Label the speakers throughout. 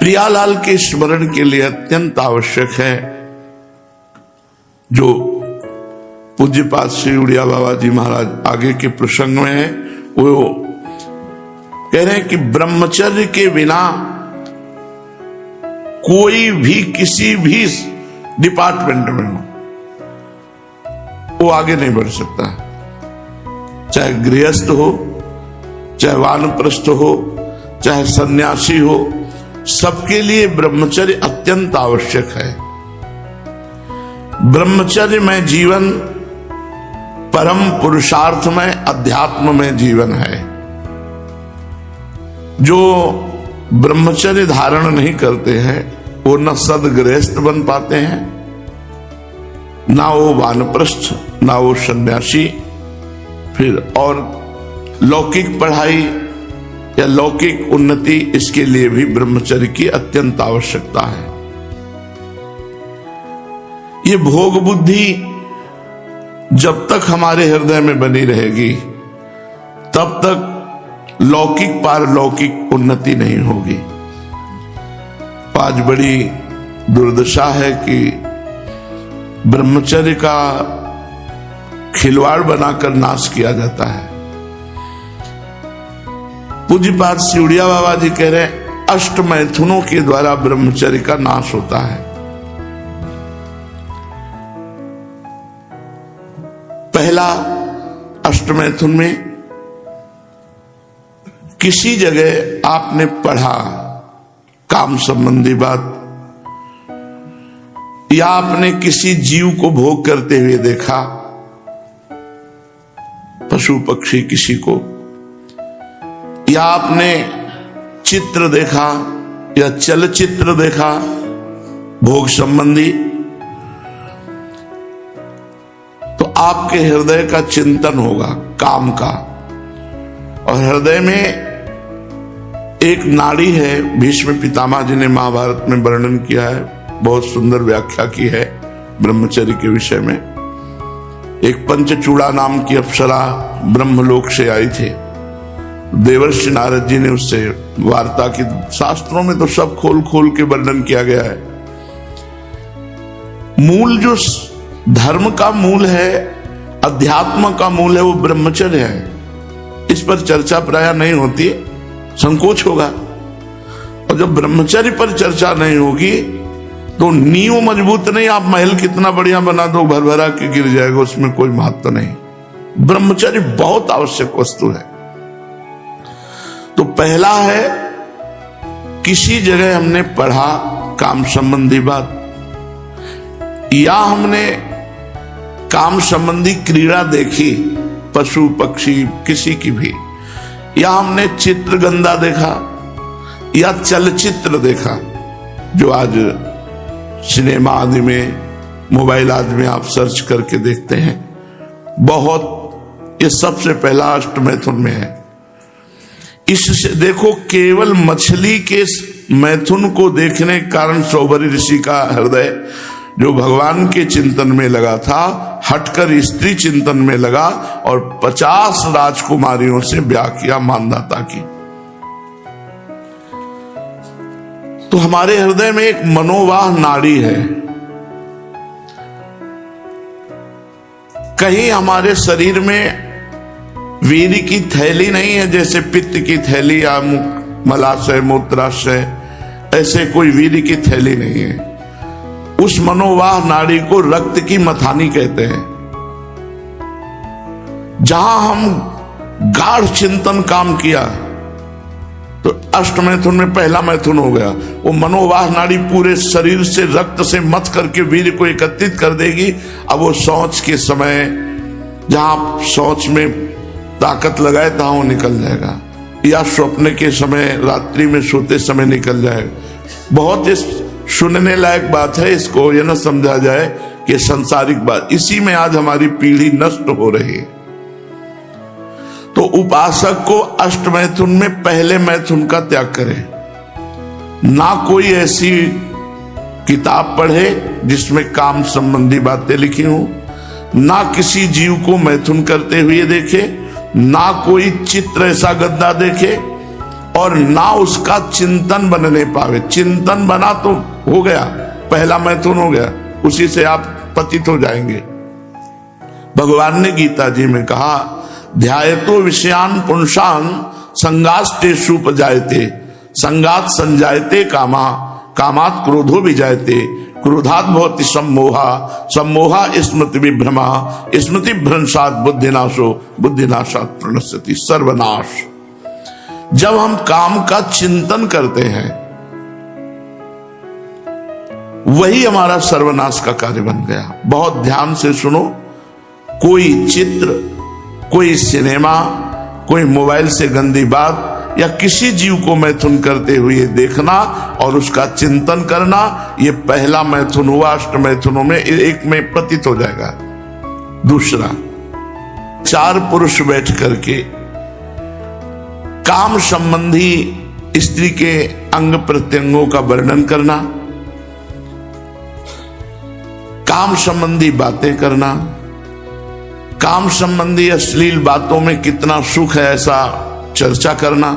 Speaker 1: प्रियालाल के स्मरण के लिए अत्यंत आवश्यक है जो पूज्यपाद श्री उड़िया बाबा जी महाराज आगे के प्रसंग में है। वो कह रहे हैं कि ब्रह्मचर्य के बिना कोई भी किसी भी डिपार्टमेंट में हो वो आगे नहीं बढ़ सकता, चाहे गृहस्थ हो, चाहे वानप्रस्थ हो, चाहे सन्यासी हो, सबके लिए ब्रह्मचर्य अत्यंत आवश्यक है। ब्रह्मचर्य में जीवन परम पुरुषार्थ में अध्यात्म में जीवन है। जो ब्रह्मचर्य धारण नहीं करते हैं वो न सदगृहस्थ बन पाते हैं, ना वो वानप्रस्थ, ना वो सन्यासी, फिर और लौकिक पढ़ाई या लौकिक उन्नति, इसके लिए भी ब्रह्मचर्य की अत्यंत आवश्यकता है। ये भोग बुद्धि जब तक हमारे हृदय में बनी रहेगी तब तक लौकिक पारलौकिक उन्नति नहीं होगी। आज बड़ी दुर्दशा है कि ब्रह्मचर्य का खिलवाड़ बनाकर नाश किया जाता है। पूज्यपाद श्री उड़िया बाबा जी कह रहे हैं अष्ट मैथुनों के द्वारा ब्रह्मचर्य का नाश होता है। पहला अष्ट मैथुन में किसी जगह आपने पढ़ा काम संबंधी बात, या आपने किसी जीव को भोग करते हुए देखा, पशु पक्षी किसी को, या आपने चित्र देखा या चलचित्र देखा भोग संबंधी, तो आपके हृदय का चिंतन होगा काम का। और हृदय में एक नाड़ी है, भीष्म पितामह जी ने महाभारत में वर्णन किया है, बहुत सुंदर व्याख्या की है ब्रह्मचर्य के विषय में। एक पंचचूड़ा नाम की अप्सरा ब्रह्मलोक से आई थी, देवर्षि नारद जी ने उससे वार्ता की। शास्त्रों में तो सब खोल खोल के वर्णन किया गया है। मूल जो धर्म का मूल है, अध्यात्म का मूल है, वो ब्रह्मचर्य है। इस पर चर्चा प्रायः नहीं होती, संकोच होगा। और जब ब्रह्मचर्य पर चर्चा नहीं होगी तो नींव मजबूत नहीं, आप महल कितना बढ़िया बना दो, भर भरा के गिर जाएगा, उसमें कोई महत्व नहीं। ब्रह्मचर्य बहुत आवश्यक वस्तु है। तो पहला है किसी जगह हमने पढ़ा काम संबंधी बात, या हमने काम संबंधी क्रीड़ा देखी पशु पक्षी किसी की भी, या हमने चित्र गंदा देखा या चलचित्र देखा, जो आज सिनेमा आदि में, मोबाइल आदि में आप सर्च करके देखते हैं बहुत। ये सबसे पहला अष्ट मैथुन में है। इससे देखो, केवल मछली के मैथुन को देखने के कारण सौभरी ऋषि का हृदय जो भगवान के चिंतन में लगा था, हटकर स्त्री चिंतन में लगा और 50 राजकुमारियों से ब्याह किया मानदाता की। तो हमारे हृदय में एक मनोवाह नाड़ी है। कहीं हमारे शरीर में वीर्य की थैली नहीं है, जैसे पित्त की थैली या मलाशय मूत्राशय, ऐसे कोई वीर्य की थैली नहीं है। उस मनोवाह नाड़ी को रक्त की मथानी कहते हैं। जहां हम गाढ़ चिंतन काम किया तो अष्ट मैथुन में पहला मैथुन हो गया। वो मनोवाह नाड़ी पूरे शरीर से रक्त से मथ करके वीर्य को एकत्रित कर देगी। अब वो शौच के समय, जहां शौच में ताकत लगाए तहां वो निकल जाएगा, या स्वप्न के समय, रात्रि में सोते समय निकल जाएगा। बहुत इस सुनने लायक बात है, इसको यह न समझा जाए कि सांसारिक बात। इसी में आज हमारी पीढ़ी नष्ट हो रही है। तो उपासक को अष्ट मैथुन में पहले मैथुन का त्याग करे। ना कोई ऐसी किताब पढ़े जिसमें काम संबंधी बातें लिखी हो, ना किसी जीव को मैथुन करते हुए देखे, ना कोई चित्र ऐसा गंदा देखे, और ना उसका चिंतन बनने पावे। चिंतन बना तो हो गया, पहला मैथुन हो गया, उसी से आप पतित हो जाएंगे। भगवान ने गीता जी में कहा, ध्यायतो विषयान पुंसान संगास्तेषु उपजायते, संगात संजायते कामा, कामात क्रोधो विजायते, क्रोधात भवति सम्मोहा, सम्मोहा स्मृति विभ्रमा, स्मृति भ्रंशात बुद्धिनाशो, बुद्धिनाशात प्रणश्यति सर्वनाश। जब हम काम का चिंतन करते हैं वही हमारा सर्वनाश का कार्य बन गया। बहुत ध्यान से सुनो, कोई चित्र, कोई सिनेमा, कोई मोबाइल से गंदी बात या किसी जीव को मैथुन करते हुए देखना और उसका चिंतन करना, ये पहला मैथुन हुआ। अष्ट मैथुनों में एक में पतित हो जाएगा। दूसरा, 4 पुरुष बैठ करके काम संबंधी स्त्री के अंग प्रत्यंगों का वर्णन करना, काम संबंधी बातें करना, काम संबंधी अश्लील बातों में कितना सुख है ऐसा चर्चा करना।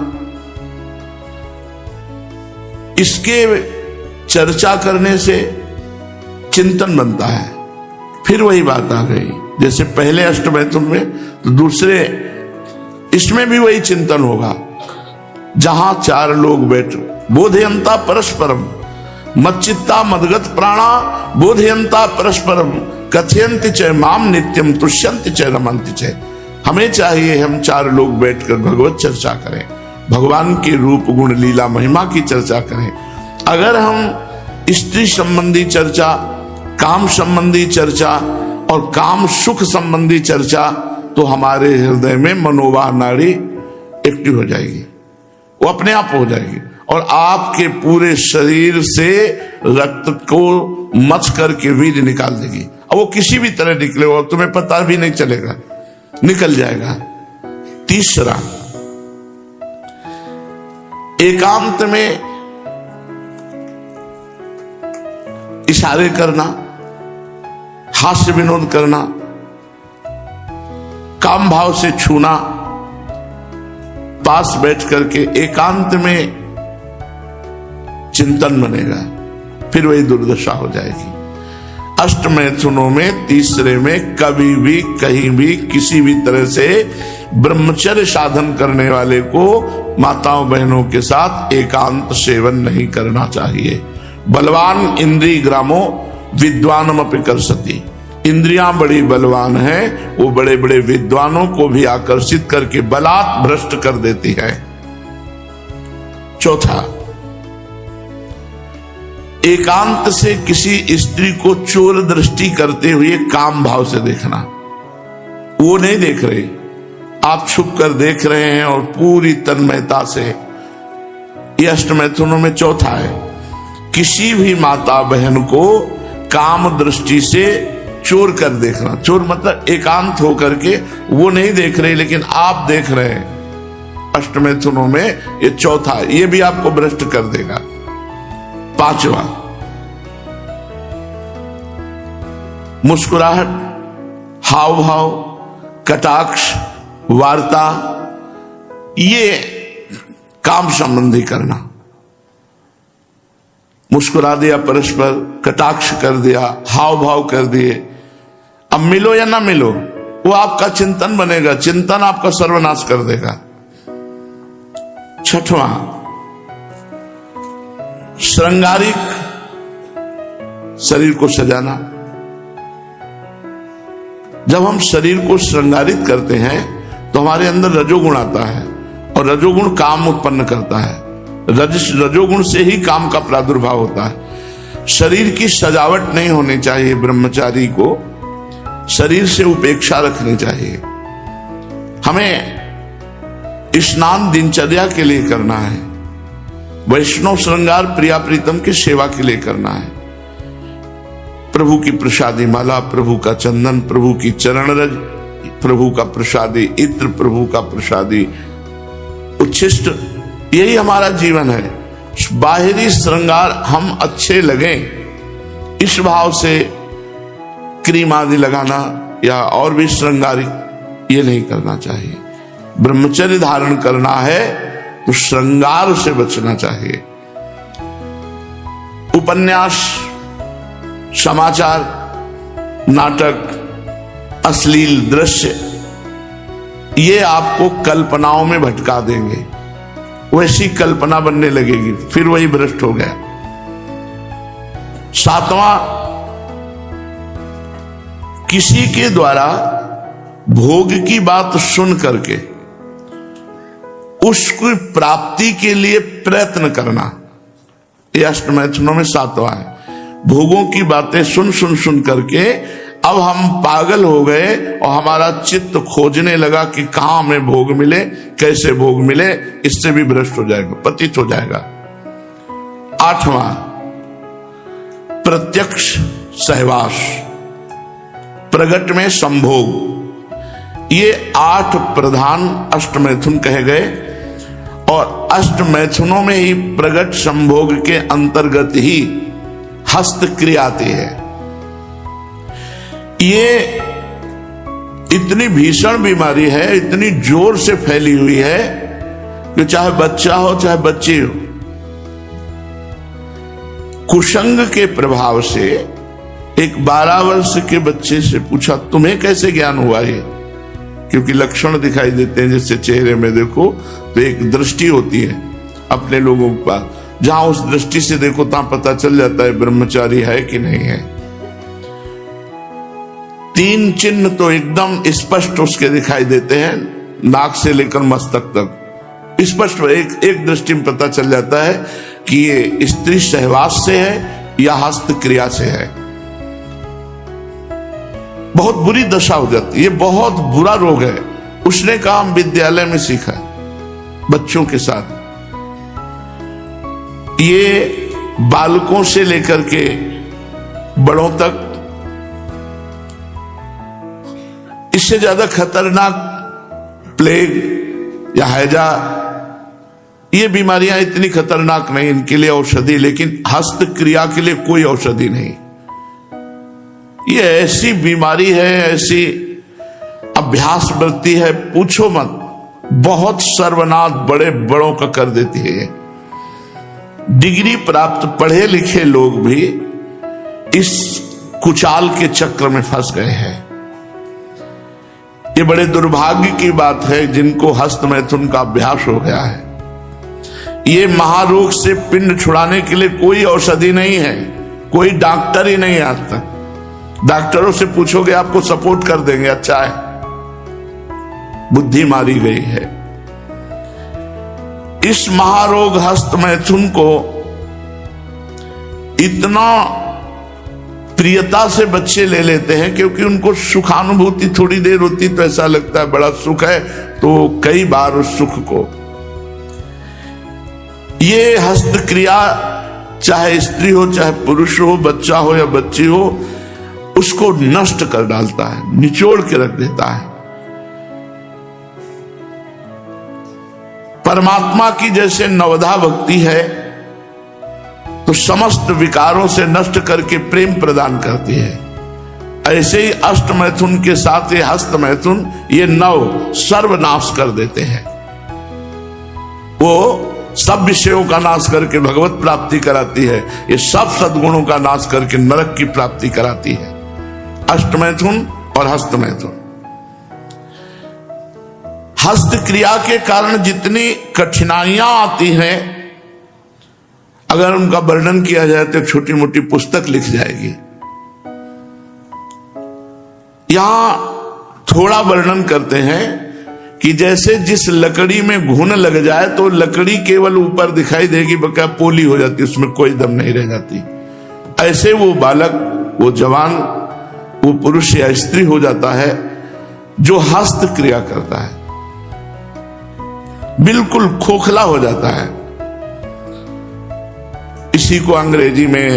Speaker 1: इसके चर्चा करने से चिंतन बनता है। फिर वही बात आ गई, जैसे पहले अष्टमैथुन में, तो दूसरे इसमें भी वही चिंतन होगा। जहां 4 लोग बैठ, बोधयंता परस्परम, मच्चित्ता मदगत प्राणा बोधयंता परस्परम, कथयंति च माम नित्यम तुष्यंति च रमंति च। हमें चाहिए हम 4 लोग बैठकर भगवत चर्चा करें, भगवान के रूप गुण लीला महिमा की चर्चा करें। अगर हम स्त्री संबंधी चर्चा, काम संबंधी चर्चा और काम सुख संबंधी चर्चा, तो हमारे हृदय में मनोवाह नाड़ी एक्टिव हो जाएगी, वो अपने आप हो जाएगी और आपके पूरे शरीर से रक्त को मच करके वीर्य निकाल देगी। अब वो किसी भी तरह निकले और तुम्हें पता भी नहीं चलेगा, निकल जाएगा। तीसरा, एकांत में इशारे करना, हास्य विनोद करना, काम भाव से छूना, पास बैठ करके एकांत में चिंतन बनेगा, फिर वही दुर्दशा हो जाएगी। अष्टमैथुनों में तीसरे में कभी भी कहीं भी किसी भी तरह से ब्रह्मचर्य साधन करने वाले को माताओं बहनों के साथ एकांत सेवन नहीं करना चाहिए। बलवान इंद्रिय ग्रामो विद्वानम अपि कर्षति, इंद्रियां बड़ी बलवान हैं, वो बड़े बड़े विद्वानों को भी आकर्षित करके बलात् भ्रष्ट कर देती है। चौथा, एकांत से किसी स्त्री को चोर दृष्टि करते हुए काम भाव से देखना, वो नहीं देख रहे, आप छुप कर देख रहे हैं और पूरी तन्मयता से। यह अष्टमैथुनों में चौथा है। किसी भी माता बहन को काम दृष्टि से चोर कर देखना, चोर मतलब एकांत होकर के वो नहीं देख रहे लेकिन आप देख रहे हैं। अष्टमैथुनों में ये चौथा, ये भी आपको भ्रष्ट कर देगा। पांचवा, मुस्कुराहट, हाव भाव, कटाक्ष, वार्ता, ये काम संबंधी करना। मुस्कुरा दिया परस्पर, कटाक्ष कर दिया, हाव भाव कर दिए। अब मिलो या ना मिलो, वो आपका चिंतन बनेगा, चिंतन आपका सर्वनाश कर देगा। छठवां, श्रृंगारिक, शरीर को सजाना। जब हम शरीर को श्रृंगारित करते हैं तो हमारे अंदर रजोगुण आता है और रजोगुण काम उत्पन्न करता है। रजोगुण से ही काम का प्रादुर्भाव होता है। शरीर की सजावट नहीं होनी चाहिए। ब्रह्मचारी को शरीर से उपेक्षा रखनी चाहिए। हमें स्नान दिनचर्या के लिए करना है, वैष्णव श्रृंगार प्रिया प्रीतम की सेवा के लिए करना है। प्रभु की प्रसादी माला, प्रभु का चंदन, प्रभु की चरण रज, प्रभु का प्रसादी इत्र, प्रभु का प्रसादी उच्छिष्ट, यही हमारा जीवन है। बाहरी श्रृंगार हम अच्छे लगें इस भाव से क्रीम आदि लगाना या और भी श्रृंगारिक ये नहीं करना चाहिए। ब्रह्मचर्य धारण करना है तो श्रृंगार से बचना चाहिए। उपन्यास, समाचार, नाटक, अश्लील दृश्य, ये आपको कल्पनाओं में भटका देंगे, वैसी कल्पना बनने लगेगी, फिर वही भ्रष्ट हो गया। सातवां, किसी के द्वारा भोग की बात सुन करके उसकी प्राप्ति के लिए प्रयत्न करना, यह अष्टमैथुनों में सातवां है। भोगों की बातें सुन सुन सुन करके अब हम पागल हो गए और हमारा चित्त खोजने लगा कि कहां हमें भोग मिले, कैसे भोग मिले, इससे भी भ्रष्ट हो जाएगा, पतित हो जाएगा। आठवां, प्रत्यक्ष सहवास, प्रगट में संभोग। ये 8 प्रधान अष्टमैथुन कहे गए और अष्टमैथुनों में ही प्रगट संभोग के अंतर्गत ही हस्त क्रिया आती है। ये इतनी भीषण बीमारी है, इतनी जोर से फैली हुई है कि चाहे बच्चा हो चाहे बच्ची हो, कुसंग के प्रभाव से एक 12 वर्ष के बच्चे से पूछा तुम्हें कैसे ज्ञान हुआ ये, क्योंकि लक्षण दिखाई देते हैं, जैसे चेहरे में देखो तो एक दृष्टि होती है अपने लोगों के पास, जहां उस दृष्टि से देखो तहां पता चल जाता है ब्रह्मचारी है कि नहीं है। 3 चिन्ह तो एकदम स्पष्ट उसके दिखाई देते हैं, नाक से लेकर मस्तक तक स्पष्ट एक दृष्टि में पता चल जाता है कि ये स्त्री सहवास से है या हस्त क्रिया से है। बहुत बुरी दशा हो जाती है, ये बहुत बुरा रोग है। उसने कहा हम विद्यालय में सीखा बच्चों के साथ, ये बालकों से लेकर के बड़ों तक, इससे ज्यादा खतरनाक प्लेग या हैजा, ये बीमारियां इतनी खतरनाक नहीं, इनके लिए औषधि, लेकिन हस्त क्रिया के लिए कोई औषधि नहीं। ये ऐसी बीमारी है, ऐसी अभ्यास वृत्ति है, पूछो मत, बहुत सर्वनाश बड़े बड़ों का कर देती है ये। डिग्री प्राप्त पढ़े लिखे लोग भी इस कुचाल के चक्र में फंस गए हैं। ये बड़े दुर्भाग्य की बात है जिनको हस्तमैथुन का अभ्यास हो गया है। ये महारोग से पिंड छुड़ाने के लिए कोई औषधि नहीं है, कोई डॉक्टर ही नहीं आज तक। डॉक्टरों से पूछोगे आपको सपोर्ट कर देंगे, अच्छा है, बुद्धि मारी गई है। इस महारोग हस्तमैथुन को इतना प्रियता से बच्चे ले लेते हैं क्योंकि उनको सुखानुभूति थोड़ी देर होती तो ऐसा लगता है बड़ा सुख है, तो कई बार उस सुख को ये हस्त क्रिया, चाहे स्त्री हो चाहे पुरुष हो, बच्चा हो या बच्ची हो, उसको नष्ट कर डालता है, निचोड़ के रख देता है। परमात्मा की जैसे नवधा भक्ति है तो समस्त विकारों से नष्ट करके प्रेम प्रदान करती है, ऐसे ही अष्टमैथुन के साथ ये हस्तमैथुन ये नव सर्वनाश कर देते हैं। वो सब विषयों का नाश करके भगवत प्राप्ति कराती है, ये सब सद्गुणों का नाश करके नरक की प्राप्ति कराती है, अष्टमैथुन और हस्तमैथुन। हस्त क्रिया के कारण जितनी कठिनाइयां आती हैं, अगर उनका वर्णन किया जाए तो छोटी मोटी पुस्तक लिख जाएगी। यहां थोड़ा वर्णन करते हैं कि जैसे जिस लकड़ी में घुन लग जाए तो लकड़ी केवल ऊपर दिखाई देगी, बकाया पोली हो जाती, उसमें कोई दम नहीं रह जाती। ऐसे वो बालक, वो जवान, वो पुरुष या स्त्री हो जाता है जो हस्त क्रिया करता है, बिल्कुल खोखला हो जाता है। इसी को अंग्रेजी में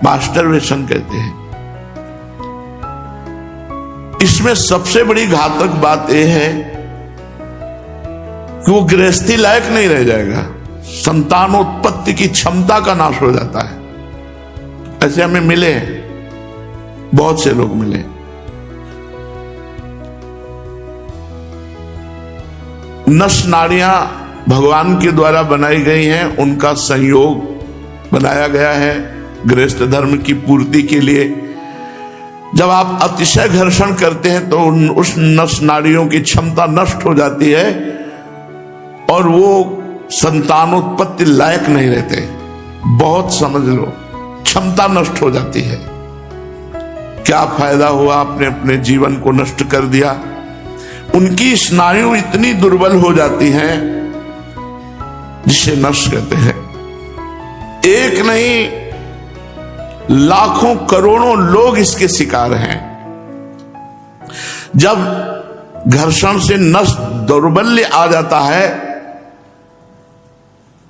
Speaker 1: मास्टरबेशन कहते हैं। इसमें सबसे बड़ी घातक बात यह है कि वो गृहस्थी लायक नहीं रह जाएगा, संतानोत्पत्ति की क्षमता का नाश हो जाता है। ऐसे हमें मिले हैं, बहुत से लोग मिले। नस नाड़ियां भगवान के द्वारा बनाई गई हैं, उनका संयोग बनाया गया है गृहस्थ धर्म की पूर्ति के लिए। जब आप अतिशय घर्षण करते हैं तो उस नस नाड़ियों की क्षमता नष्ट हो जाती है और वो संतानोत्पत्ति लायक नहीं रहते। बहुत समझ लो, क्षमता नष्ट हो जाती है। क्या फायदा हुआ, आपने अपने जीवन को नष्ट कर दिया। उनकी स्नायु इतनी दुर्बल हो जाती हैं जिसे नष्ट कहते हैं। एक नहीं, लाखों करोड़ों लोग इसके शिकार हैं। जब घर्षण से नस दौर्बल्य आ जाता है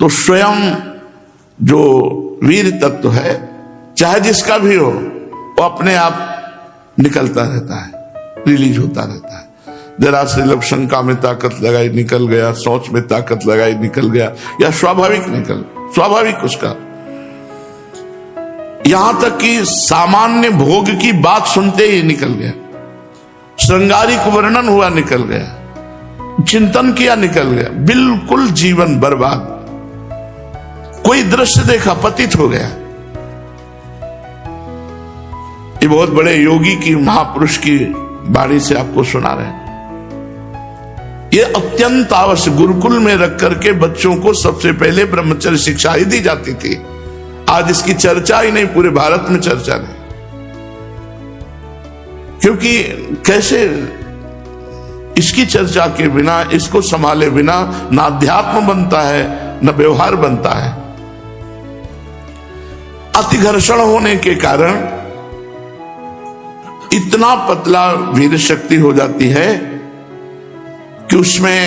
Speaker 1: तो स्वयं जो वीर तत्व है, चाहे जिसका भी हो, वो अपने आप निकलता रहता है, रिलीज होता रहता है। जरा से लब शंका में ताकत लगाई निकल गया, सोच में ताकत लगाई निकल गया, या स्वाभाविक उसका। यहां तक कि सामान्य भोग की बात सुनते ही निकल गया, श्रृंगारिक वर्णन हुआ निकल गया, चिंतन किया निकल गया, बिल्कुल जीवन बर्बाद। कोई दृश्य देखा पतित हो गया। ये बहुत बड़े योगी की, महापुरुष की वाणी से आपको सुना रहे हैं। ये अत्यंत आवश्यक, गुरुकुल में रख करके बच्चों को सबसे पहले ब्रह्मचर्य शिक्षा ही दी जाती थी। आज इसकी चर्चा ही नहीं, पूरे भारत में चर्चा नहीं। क्योंकि कैसे इसकी चर्चा के बिना, इसको संभाले बिना ना अध्यात्म बनता है न व्यवहार बनता है। अति घर्षण होने के कारण इतना पतला वीर शक्ति हो जाती है कि उसमें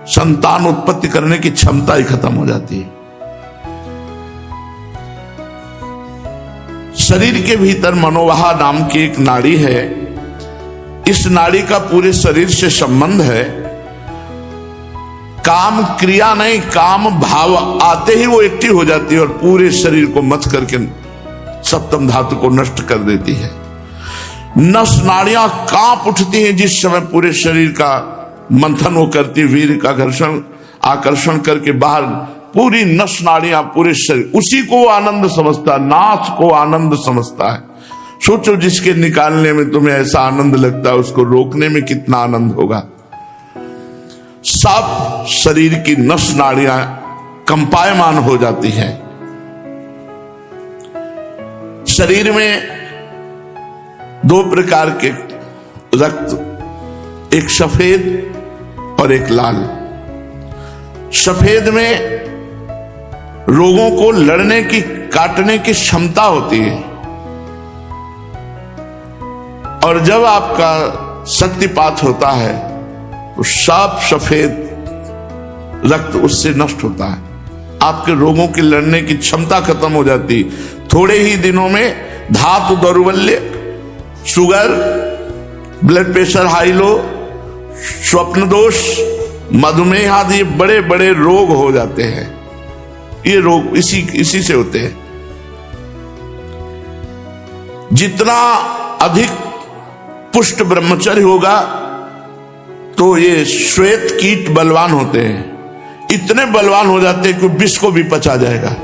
Speaker 1: संतान उत्पत्ति करने की क्षमता ही खत्म हो जाती है। शरीर के भीतर मनोवाहा नाम की एक नाड़ी है। इस नाड़ी का पूरे शरीर से संबंध है। काम क्रिया नहीं, काम भाव आते ही वो एक्टिव हो जाती है और पूरे शरीर को मथ करके सप्तम धातु को नष्ट कर देती है। नस नाड़ियां कांप उठती हैं जिस समय पूरे शरीर का मंथन वो करती, वीर का घर्षण आकर्षण करके बाहर पूरी नस नाड़ियां, पूरे शरीर, उसी को आनंद समझता है, नाश को आनंद समझता है। सोचो, जिसके निकालने में तुम्हें ऐसा आनंद लगता है, उसको रोकने में कितना आनंद होगा। सब शरीर की नस नाड़ियां कंपायमान हो जाती हैं। शरीर में दो प्रकार के रक्त, एक सफेद और एक लाल। सफेद में रोगों को लड़ने की, काटने की क्षमता होती है और जब आपका शक्तिपात होता है तो सब सफेद रक्त उससे नष्ट होता है। आपके रोगों की लड़ने की क्षमता खत्म हो जाती। थोड़े ही दिनों में धातु दौर्बल्य, sugar, blood pressure high low, स्वप्न दोष, मधुमेह आदि बड़े बड़े रोग हो जाते हैं। ये रोग इसी से होते हैं। जितना अधिक पुष्ट ब्रह्मचर्य होगा तो ये श्वेत कीट बलवान होते हैं। इतने बलवान हो जाते हैं कि विष को भी पचा जाएगा।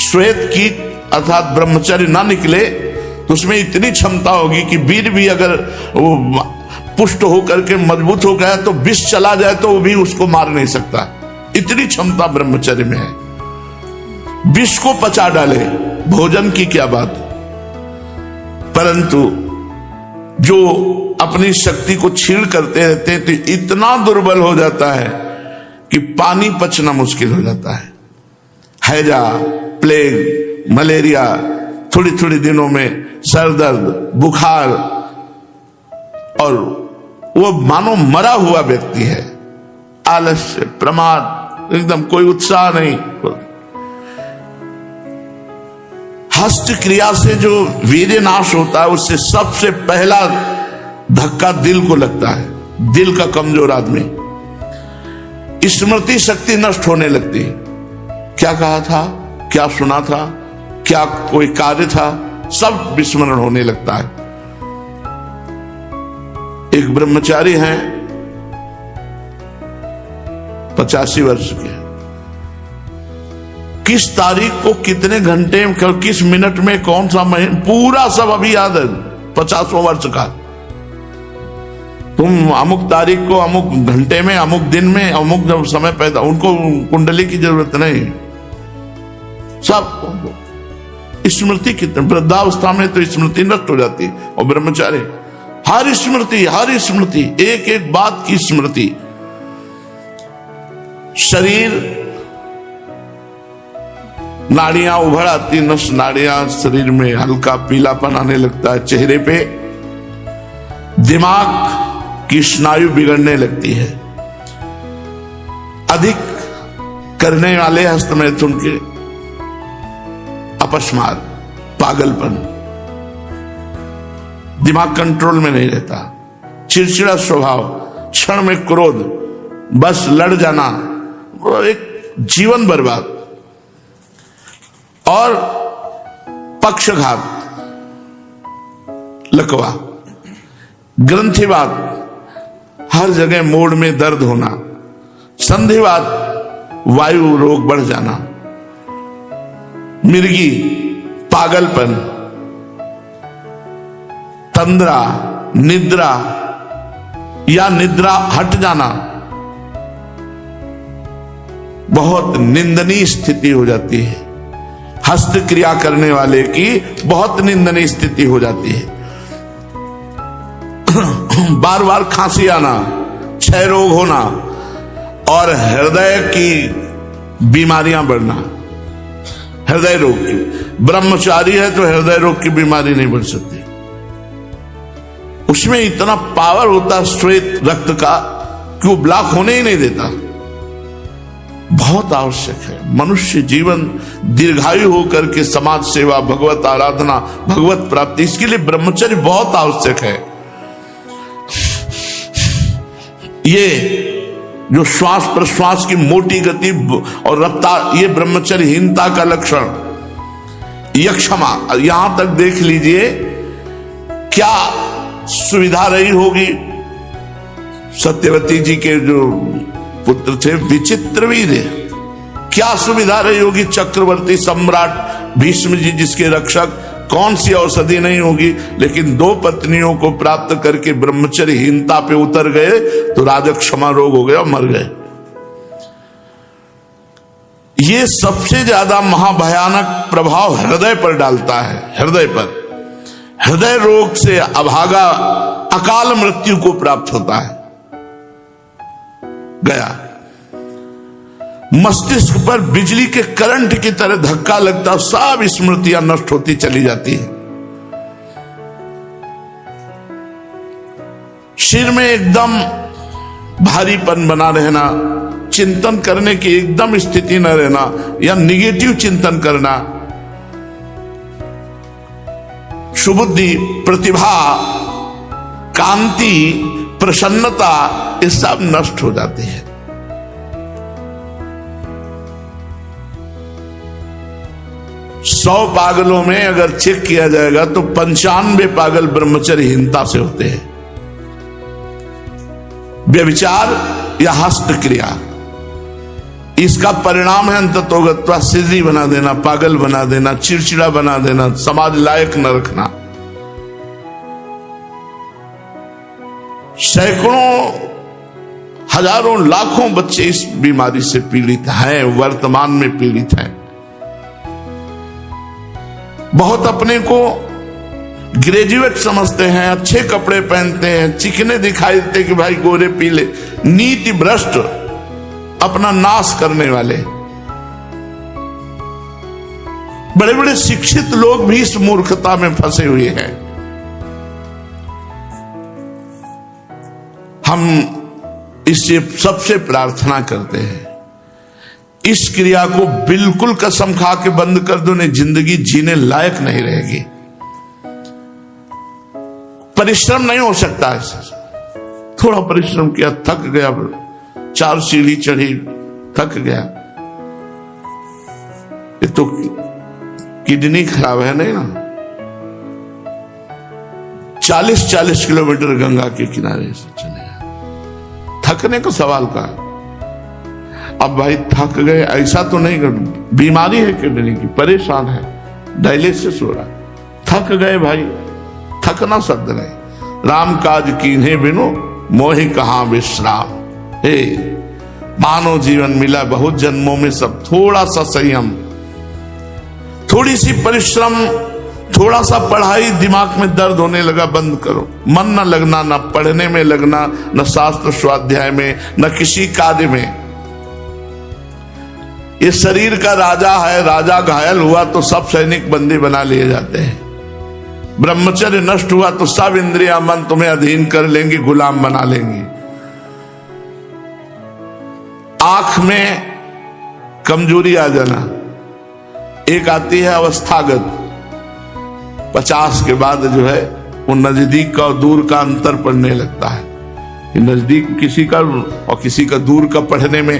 Speaker 1: श्वेत कीट अर्थात ब्रह्मचर्य ना निकले तो उसमें इतनी क्षमता होगी कि वीर भी अगर वो पुष्ट होकर के मजबूत हो गया तो विष चला जाए तो वो भी उसको मार नहीं सकता। इतनी क्षमता ब्रह्मचर्य में है। विष को पचा डाले, भोजन की क्या बात। परंतु जो अपनी शक्ति को छीण करते रहते हैं तो इतना दुर्बल हो जाता है कि पानी पचना मुश्किल हो जाता है। हैजा, प्लेग, मलेरिया, थोड़ी थोड़ी दिनों में सर दर्द, बुखार, और वो मानो मरा हुआ व्यक्ति है। आलस्य, प्रमाद, एकदम कोई उत्साह नहीं। हस्त क्रिया से जो वीर्य नाश होता है उससे सबसे पहला धक्का दिल को लगता है। दिल का कमजोर आदमी, स्मृति शक्ति नष्ट होने लगती है। क्या कहा था, क्या सुना था, क्या कोई कार्य था, सब विस्मरण होने लगता है। एक ब्रह्मचारी हैं, 85 वर्ष के। किस तारीख को कितने घंटे में किस मिनट में कौन सा महीना पूरा सब अभी याद है। 50वां वर्ष का तुम अमुक तारीख को अमुक घंटे में अमुक दिन में अमुक जब समय पैदा, उनको कुंडली की जरूरत नहीं, सब स्मृति कितने वृद्धावस्था में तो स्मृति नष्ट हो जाती है। और ब्रह्मचारी हर स्मृति एक एक बात की स्मृति। शरीर नाड़ियां उभर आती, नस नाड़ियां शरीर में हल्का पीलापन आने लगता है चेहरे पे। दिमाग की स्नायु बिगड़ने लगती है। अधिक करने वाले हस्तमैथुन के अपस्मार, पागलपन, दिमाग कंट्रोल में नहीं रहता, चिड़चिड़ा स्वभाव, क्षण में क्रोध, बस लड़ जाना, एक जीवन बर्बाद। और पक्षघात, लकवा, ग्रंथिवात, हर जगह मोड़ में दर्द होना, संधिवात, वायु रोग बढ़ जाना, मिर्गी, पागलपन, तंद्रा, निद्रा या निद्रा हट जाना, बहुत निंदनीय स्थिति हो जाती है। हस्त क्रिया करने वाले की बहुत निंदनीय स्थिति हो जाती है। बार बार खांसी आना, क्षय रोग होना और हृदय की बीमारियां बढ़ना। हृदय रोग की, ब्रह्मचारी है तो हृदय रोग की बीमारी नहीं बढ़ सकती। उसमें इतना पावर होता श्वेत रक्त का कि वो ब्लॉक होने ही नहीं देता। बहुत आवश्यक है मनुष्य जीवन दीर्घायु होकर के समाज सेवा, भगवत आराधना, भगवत प्राप्ति, इसके लिए ब्रह्मचर्य बहुत आवश्यक है। ये जो श्वास प्रश्वास की मोटी गति और रफ्तार, ये ब्रह्मचर्यहीनता का लक्षण। यक्षमा, यहां तक देख लीजिए क्या सुविधा रही होगी। सत्यवती जी के जो पुत्र थे विचित्रवीर, क्या सुविधा रही होगी। चक्रवर्ती सम्राट भीष्म जी जिसके रक्षक, कौन सी औषधि नहीं होगी। लेकिन 2 पत्नियों को प्राप्त करके ब्रह्मचर्यहीनता पे उतर गए तो राजक्षमा रोग हो गया और मर गए। ये सबसे ज्यादा महाभयानक प्रभाव हृदय पर डालता है। हृदय पर, हृदय रोग से अभागा अकाल मृत्यु को प्राप्त होता है। गया मस्तिष्क पर बिजली के करंट की तरह धक्का लगता, सब स्मृतियां नष्ट होती चली जाती है। सिर में एकदम भारीपन बना रहना, चिंतन करने की एकदम स्थिति न रहना या निगेटिव चिंतन करना, सुबुद्धि, प्रतिभा, कांति, प्रसन्नता, ये सब नष्ट हो जाती है। सौ पागलों में अगर चेक किया जाएगा तो 95 पागल ब्रह्मचर्यहीनता से होते हैं। व्यभिचार या हस्त क्रिया, इसका परिणाम है अंततोगत्वा सिद्धि बना देना, पागल बना देना, चिड़चिड़ा बना देना, समाज लायक न रखना। सैकड़ों, हजारों, लाखों बच्चे इस बीमारी से पीड़ित हैं, वर्तमान में पीड़ित हैं। बहुत अपने को ग्रेजुएट समझते हैं, अच्छे कपड़े पहनते हैं, चिकने दिखाई देते कि भाई गोरे पीले, नीति भ्रष्ट, अपना नाश करने वाले। बड़े बड़े शिक्षित लोग भी इस मूर्खता में फंसे हुए हैं। हम इससे सबसे प्रार्थना करते हैं, इस क्रिया को बिल्कुल कसम खा के बंद कर दो, नहीं जिंदगी जीने लायक नहीं रहेगी। परिश्रम नहीं हो सकता है। थोड़ा परिश्रम किया, थक गया, 4 सीढ़ी चढ़ी, थक गया, ये तो किडनी खराब है नहीं ना। 40-40 किलोमीटर गंगा के किनारे से चले, थकने का सवाल का है। अब भाई थक गए, ऐसा तो नहीं कर, बीमारी है किडनी की, परेशान है, डायलिसिस हो रहा, थक गए भाई, थकना शब्द नहीं। राम काज कीन्हे बिनु मोहि कहां विश्राम। हे मानव जीवन मिला बहुत जन्मों में, सब थोड़ा सा संयम, थोड़ी सी परिश्रम, थोड़ा सा पढ़ाई, दिमाग में दर्द होने लगा बंद करो, मन न लगना, न पढ़ने में लगना, न शास्त्र स्वाध्याय में, न किसी कार्य में। ये शरीर का राजा है, राजा घायल हुआ तो सब सैनिक बंदी बना लिए जाते हैं, ब्रह्मचर्य नष्ट हुआ तो सब इंद्रिया मन तुम्हें अधीन कर लेंगी, गुलाम बना लेंगी। आंख में कमजोरी आ जाना, एक आती है अवस्थागत, 50 के बाद जो है वो नजदीक का और दूर का अंतर पड़ने लगता है, नजदीक किसी का और किसी का दूर का पढ़ने में।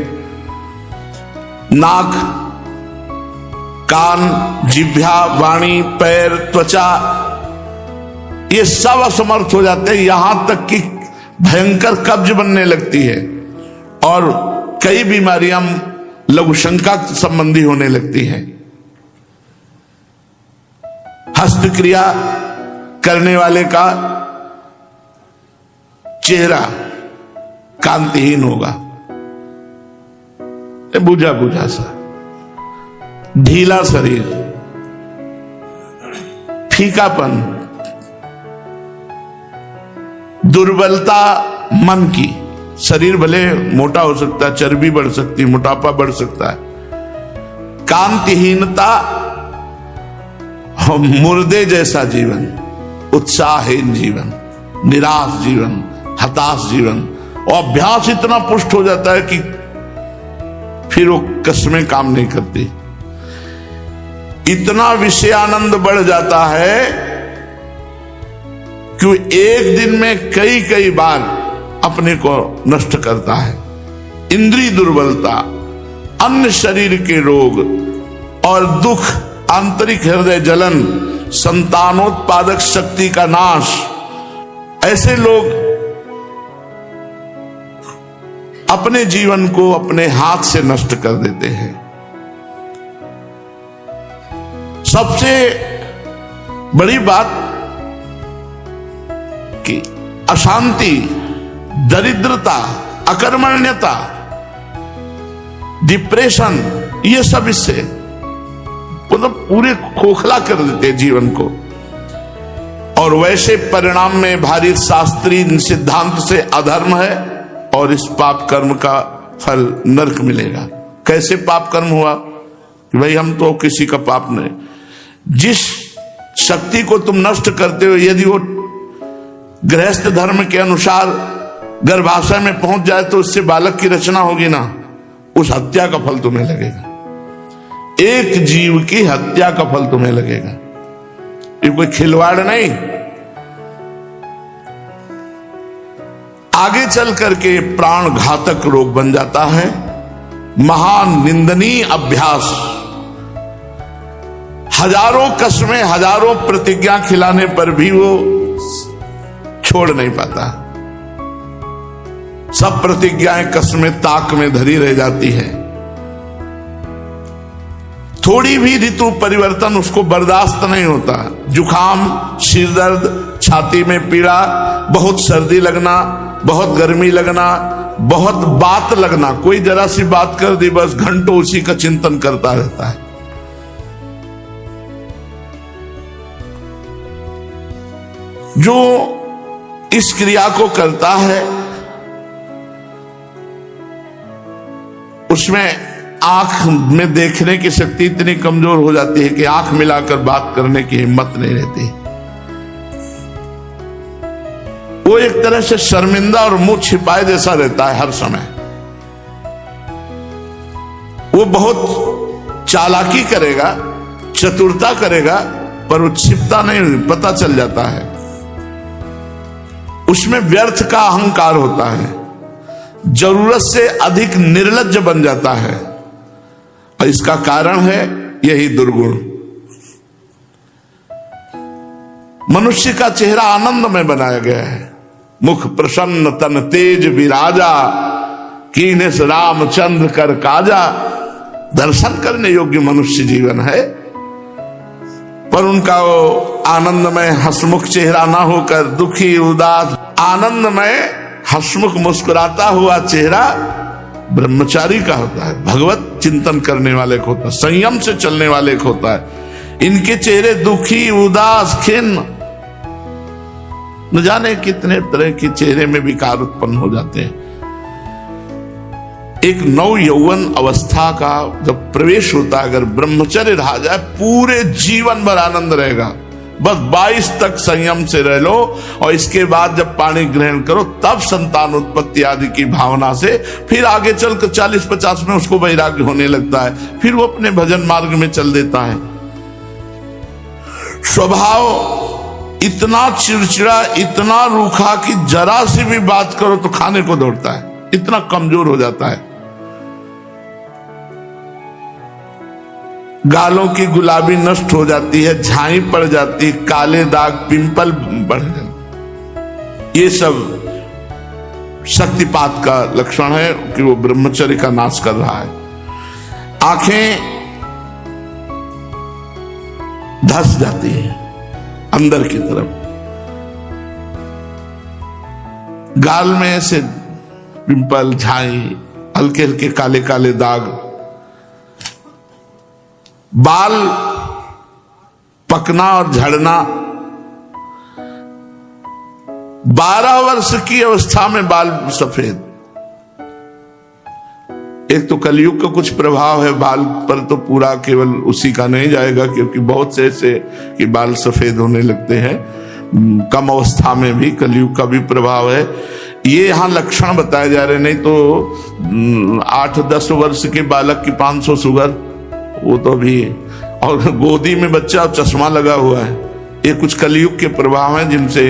Speaker 1: नाक, कान, जिह्वा, वाणी, पैर, त्वचा, ये सब असमर्थ हो जाते हैं, यहां तक कि भयंकर कब्ज बनने लगती है और कई बीमारियां लघुशंका संबंधी होने लगती हैं। हस्तक्रिया करने वाले का चेहरा कांतिहीन होगा, बुझा बुझा सा, ढीला शरीर, फीकापन, दुर्बलता मन की। शरीर भले मोटा हो सकता है, चर्बी बढ़ सकती है, मोटापा बढ़ सकता है। कांतिहीनता, मुर्दे जैसा जीवन, उत्साहहीन जीवन, निराश जीवन, हताश जीवन, और अभ्यास इतना पुष्ट हो जाता है कि फिर वो कसमें काम नहीं करती। इतना विषयानंद बढ़ जाता है कि एक दिन में कई कई बार अपने को नष्ट करता है। इंद्रिय दुर्बलता, अन्य शरीर के रोग और दुख, आंतरिक हृदय जलन, संतानोत्पादक शक्ति का नाश, ऐसे लोग अपने जीवन को अपने हाथ से नष्ट कर देते हैं। सबसे बड़ी बात कि अशांति, दरिद्रता, अकर्मण्यता, डिप्रेशन, ये सब इससे मतलब पूरे खोखला कर देते हैं जीवन को। और वैसे परिणाम में भारी शास्त्रीय सिद्धांत से अधर्म है और इस पाप कर्म का फल नरक मिलेगा। कैसे पाप कर्म हुआ कि भाई हम तो किसी का पाप नहीं, जिस शक्ति को तुम नष्ट करते हो, यदि वो गृहस्थ धर्म के अनुसार गर्भाशय में पहुंच जाए तो उससे बालक की रचना होगी ना, उस हत्या का फल तुम्हें लगेगा। एक जीव की हत्या का फल तुम्हें लगेगा, ये कोई खिलवाड़ नहीं। आगे चल करके प्राण घातक रोग बन जाता है। महान निंदनीय अभ्यास, हजारों कस्में, हजारों प्रतिज्ञा खिलाने पर भी वो छोड़ नहीं पाता। सब प्रतिज्ञाएं कस्में ताक में धरी रह जाती है। थोड़ी भी ऋतु परिवर्तन उसको बर्दाश्त नहीं होता। जुखाम, सिर दर्द, छाती में पीड़ा, बहुत सर्दी लगना, बहुत गर्मी लगना, बहुत बात लगना, कोई जरा सी बात कर दी बस घंटों उसी का चिंतन करता रहता है। जो इस क्रिया को करता है उसमें आंख में देखने की शक्ति इतनी कमजोर हो जाती है कि आंख मिलाकर बात करने की हिम्मत नहीं रहती। वो एक तरह से शर्मिंदा और मुंह छिपाए जैसा रहता है हर समय। वो बहुत चालाकी करेगा, चतुरता करेगा, पर वो छिपता नहीं, पता चल जाता है। उसमें व्यर्थ का अहंकार होता है, जरूरत से अधिक निर्लज्ज बन जाता है, और इसका कारण है यही दुर्गुण। मनुष्य का चेहरा आनंद में बनाया गया है। मुख प्रसन्न, तन तेज विराजा, कीनेस रामचंद्र कर काजा। दर्शन करने योग्य मनुष्य जीवन है, पर उनका वो आनंदमय हंसमुख चेहरा ना होकर दुखी उदास, आनंदमय हंसमुख मुस्कुराता हुआ चेहरा ब्रह्मचारी का होता है, भगवत चिंतन करने वाले को होता है, संयम से चलने वाले को होता है। इनके चेहरे दुखी उदास खिन्न, न जाने कितने तरह के चेहरे में विकार उत्पन्न हो जाते हैं। एक नव यौवन अवस्था का जब प्रवेश होता है, अगर ब्रह्मचर्य रहा जाए पूरे जीवन भर आनंद रहेगा। बस 22 तक संयम से रह लो, और इसके बाद जब पानी ग्रहण करो तब संतान उत्पत्ति आदि की भावना से फिर आगे चलकर 40-50 में उसको वैराग्य होने लगता है, फिर वो अपने भजन मार्ग में चल देता है। स्वभाव इतना चिड़चिड़ा, इतना रूखा कि जरा सी भी बात करो तो खाने को दौड़ता है, इतना कमजोर हो जाता है। गालों की गुलाबी नष्ट हो जाती है, झाई पड़ जाती, काले दाग, पिंपल बढ़ जाते। ये सब शक्तिपात का लक्षण है कि वो ब्रह्मचर्य का नाश कर रहा है। आंखें धस जाती है अंदर की तरफ, गाल में ऐसे पिंपल, झाई, हल्के हल्के काले काले दाग, बाल पकना और झड़ना। 12 वर्ष की अवस्था में बाल सफेद। एक तो कलयुग का कुछ प्रभाव है बाल पर, तो पूरा केवल उसी का नहीं जाएगा, क्योंकि बहुत से ऐसे कि बाल सफेद होने लगते हैं कम अवस्था में भी, कलयुग का भी प्रभाव है। ये यहां लक्षण बताए जा रहे, नहीं तो 8-10 वर्ष के बालक की 500 शुगर, वो तो भी, और गोदी में बच्चा और चश्मा लगा हुआ है। ये कुछ कलयुग के प्रभाव हैं जिनसे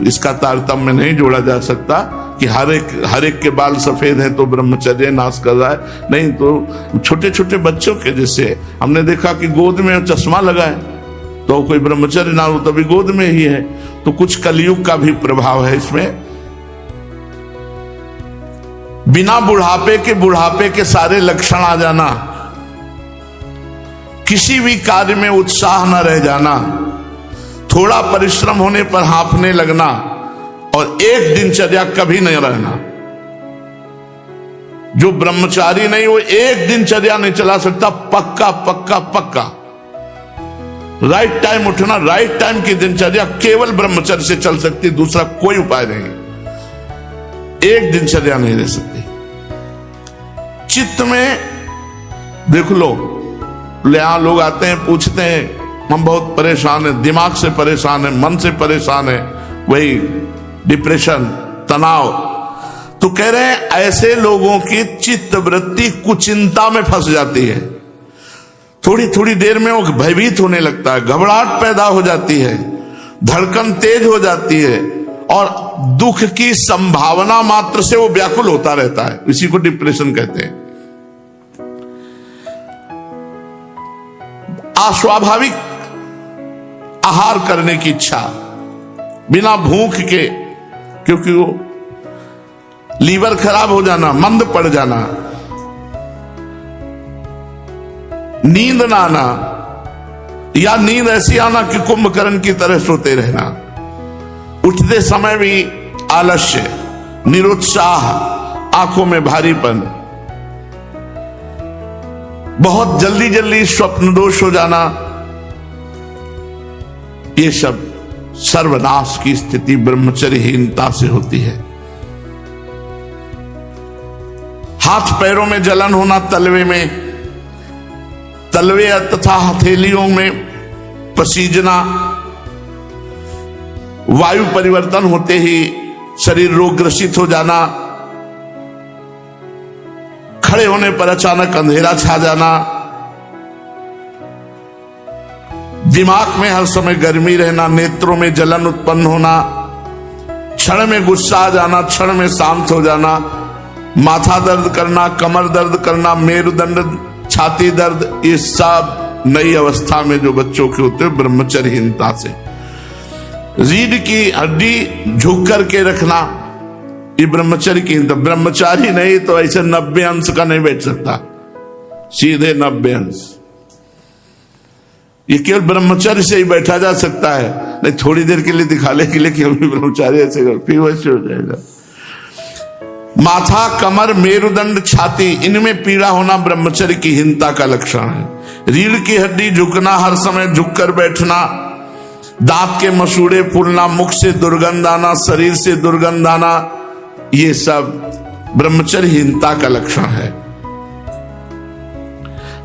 Speaker 1: इसका तारतम्य नहीं जोड़ा जा सकता कि हर एक के बाल सफेद हैं तो ब्रह्मचर्य नाश कर रहा है। नहीं तो छोटे छोटे बच्चों के जैसे हमने देखा कि गोद में चश्मा लगा है तो कोई ब्रह्मचर्य ना हो, तभी गोद में ही है। तो कुछ कलयुग का भी प्रभाव है इसमें। बिना बुढ़ापे के सारे लक्षण आ जाना, किसी भी कार्य में उत्साह न रह जाना, थोड़ा परिश्रम होने पर हांफने लगना, और एक दिनचर्या कभी नहीं रहना। जो ब्रह्मचारी नहीं वो एक दिनचर्या नहीं चला सकता, पक्का पक्का पक्का। राइट टाइम उठना, राइट टाइम की दिनचर्या केवल ब्रह्मचर्य से चल सकती, दूसरा कोई उपाय नहीं। एक दिनचर्या नहीं रह सकती। चित्त में देख लो, यहां लोग आते हैं पूछते हैं हम बहुत परेशान हैं, दिमाग से परेशान है, मन से परेशान है, वही डिप्रेशन, तनाव। तो कह रहे हैं ऐसे लोगों की चित्त वृत्ति कुचिंता में फंस जाती है। थोड़ी थोड़ी देर में वो भयभीत होने लगता है, घबराहट पैदा हो जाती है, धड़कन तेज हो जाती है, और दुख की संभावना मात्र से वो व्याकुल होता रहता है। इसी को डिप्रेशन कहते हैं। अस्वाभाविक आहार करने की इच्छा, बिना भूख के, क्योंकि वो लीवर खराब हो जाना, मंद पड़ जाना, नींद ना आना, या नींद ऐसी आना कि कुंभकर्ण की तरह सोते रहना, उठते समय भी आलस्य, निरुत्साह, आंखों में भारीपन, बहुत जल्दी जल्दी स्वप्न दोष हो जाना, ये सब सर्वनाश की स्थिति ब्रह्मचर्यहीनता से होती है। हाथ पैरों में जलन होना, तलवे तथा हथेलियों में पसीजना, वायु परिवर्तन होते ही शरीर रोगग्रसित हो जाना, खड़े होने पर अचानक अंधेरा छा जाना, दिमाग में हर समय गर्मी रहना, नेत्रों में जलन उत्पन्न होना, क्षण में गुस्सा आ जाना, क्षण में शांत हो जाना, माथा दर्द करना, कमर दर्द करना, मेरुदंड, छाती दर्द, ये सब नई अवस्था में जो बच्चों के होते हैं ब्रह्मचर्यहीनता से। रीढ़ की हड्डी झुक करके रखना, ये ब्रह्मचर्य की, तो ब्रह्मचारी नहीं तो ऐसे 90 अंश का नहीं बैठ सकता, सीधे 90 अंश। ये केवल ब्रह्मचर्य से ही बैठा जा सकता है, नहीं थोड़ी देर के लिए दिखाने के लिए कि हम ब्रह्मचारी ऐसे कर, फिर वैसे हो जाएगा। माथा, कमर, मेरुदंड, छाती, इनमें पीड़ा होना ब्रह्मचर्य की हीनता का लक्षण है। रीढ़ की हड्डी झुकना, हर समय झुककर बैठना, दांत के मसूड़े फूलना, मुख से दुर्गंध आना, शरीर से दुर्गंध आना, ये सब ब्रह्मचर्यहीनता का लक्षण है।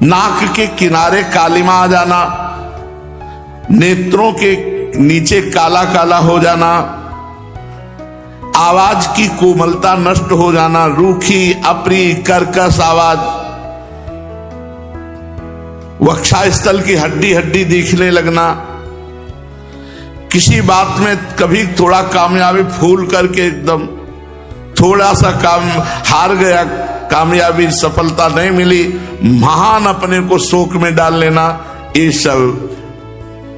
Speaker 1: नाक के किनारे कालिमा आ जाना, नेत्रों के नीचे काला काला हो जाना, आवाज की कोमलता नष्ट हो जाना, रूखी, अप्रिय, कर्कश आवाज, वक्षस्थल की हड्डी हड्डी दिखने लगना, किसी बात में कभी थोड़ा कामयाबी फूल करके एकदम थोड़ा सा काम हार गया, कामयाबी सफलता नहीं मिली, महान अपने को शोक में डाल लेना, ये सब